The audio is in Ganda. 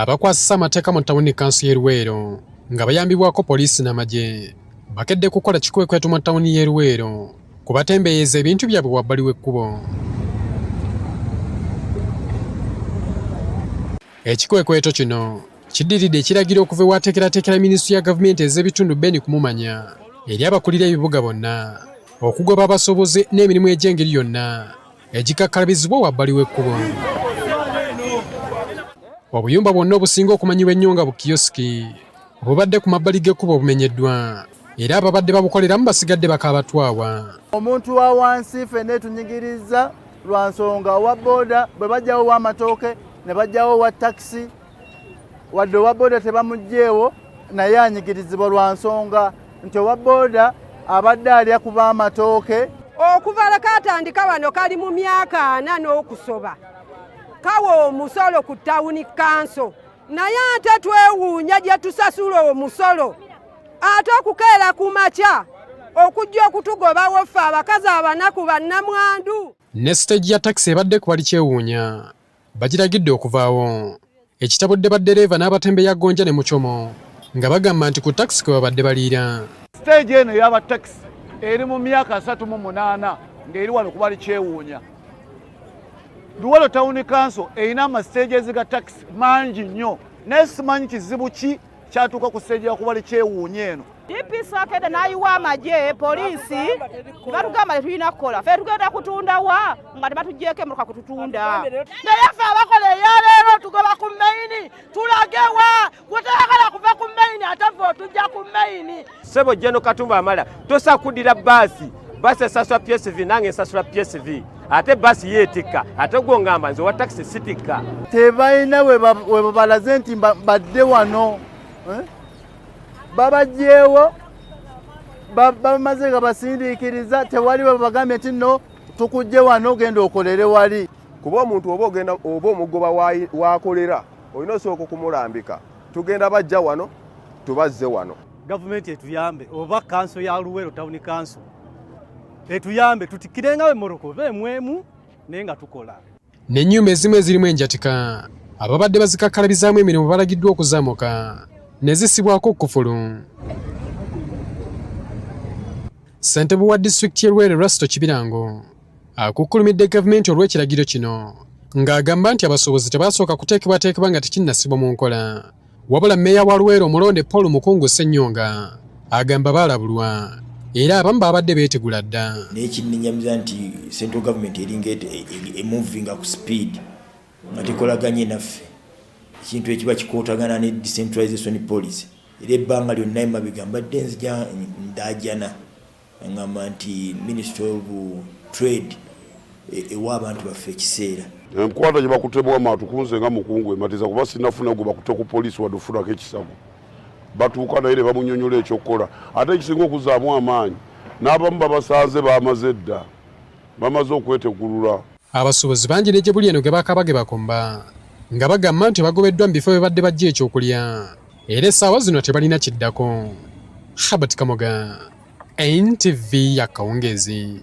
abakwasisa amateeka mu ttawuni kanso y'e Luweero nga bayambibwako poliisi n'amagye bakedde kukola kikwekweto mu ttawuni y'e Luweero kubatembeeyeza ebintu byabwe wabbali w'ekkubo. Ekikwekweto kino kiddiridde ekiragiro okuva ewateekerateekera minisitule ya gavumenti ez'ebitundu Ben Kumumanya eri abakulira ebibuga bonna okugoba abasoboze n'emirimu egy'engeri yonna egikakkalabizibwa wabbali w'ekkubo. Obuyumba bwonna obusinga okumanyibwa ennyo nga bukiyosiki obubadde ku mabbali g'ekkubo bumenyeddwa era ababadde babukoleramu basigadde bakaabatwawa. Omuntu wa wansi ffenna tunyigiriza lwa nsonga owa booda bwe bajjawo w'amatooke ne bajjawo wa takisi wadde owa booda tebamugjeewo naye anyigirizibwa lwa nsonga nti owa booda abadde alya ku b'amatooke. Okuva lekaatandika wano kali mu myaka 4 n'okusoba kawa omusolo ku ttawuni kanso naye ate twewuunya gye tusasula omusolo ate okukeera ku makya okujja okutugobawo ffe abakazi abanaku bannamwandu. Ne siteegi ya takisi ebadde kubali kyewuunya bagiragidde okuvaawo ekitabudde baddereeva n'abatembeeyi Gonja ne Muchomo nga bagamba nti ku takisi kwe babadde baliira. Siteegi eno ey'aba takisi eri mu myaka 38 ng'eri wano kubali kyewuunya. Luweero Town Council erina amasiteegi ga takisi mangi nnyo naye simanyi kizibu ki kyatuuka ku siteegi ya kubali kyewuunya eno. DPC akenda n'ayiwa amagye poliisi batugamba tetulina kukola ffe tugenda kutunda wa nga tebatuggyeko emmotoka kututunda naye ffe abakola eyaleero tugoba ku meyini tulage wa kutayagala kuva ku meyini ate ffe otujja ku meyini. Ssebo Jeno Katumba Amala tosa kuddira basi esasula PSV nange esasula PSV ate basi yeetikka ate gwe ngamba nze wa takisi sitikka. Tebalina we babalaze nti badde wano babajjeewo bamaze nga basindiikiriza tewali babagambye nti nno tukujje wano ogenda okolere wali. Kuba omuntu oba omugoba wakolera olina osooka okumulambika. Tugenda bajja wano tubazze wano. Gavumenti etuyambe oba kanso ya Luweero Town Council etuyambe tutikirenga we morokobe emwemu naye nga tukola. N'ennyumba ezimu ezirimu enjatika ababadde bazikakkalabizaamu emirimu balagiddwa okuzaamuka ne zisibwako kkufulu. Ssentebe wa disitulikiti y'e Luweero Erasto Kibirango akukkulumidde gavumenti olw'ekiragiro kino ng'agamba nti abasobozi tebasooka kuteekebwateekebwa nga tekinnasibwa mu nkola wabula mmeeya wa Luweero omulonde Paul Mukungu Ssennyonga agamba baalabulwa era abamu babadde beetegula dda. Naye kinnenyamiza nti central government eringa emuvinga ku speed nga tekolaganye naffe ekintu ekiba kikootagana ne decentralization policy era ebbanga lyonna emabega mbadde nzija ndaajana ngamba nti Ministry of Trade ewa abantu baffe ekiseera. Enkwata gye bakutebwa matukunze nga mukungu ematiza kuba sinafuna gwe bakute ku poliisi wadufunako ekisago batuuka naye ne bamunyonyola ekyokukola ate ekisinga okuzaamu amaanyi n'abamu babasanze bamaze dda bamaze okwetegulula. Abasobozi bangi ne gye buli eno ge bakaba ge bakomba nga bagamba nti bagobeddwa mu bifo bye badde bajja ekyokulya era essaawa zino tebalina kiddako. Habert Kamoga, NTV ya Kawungezi.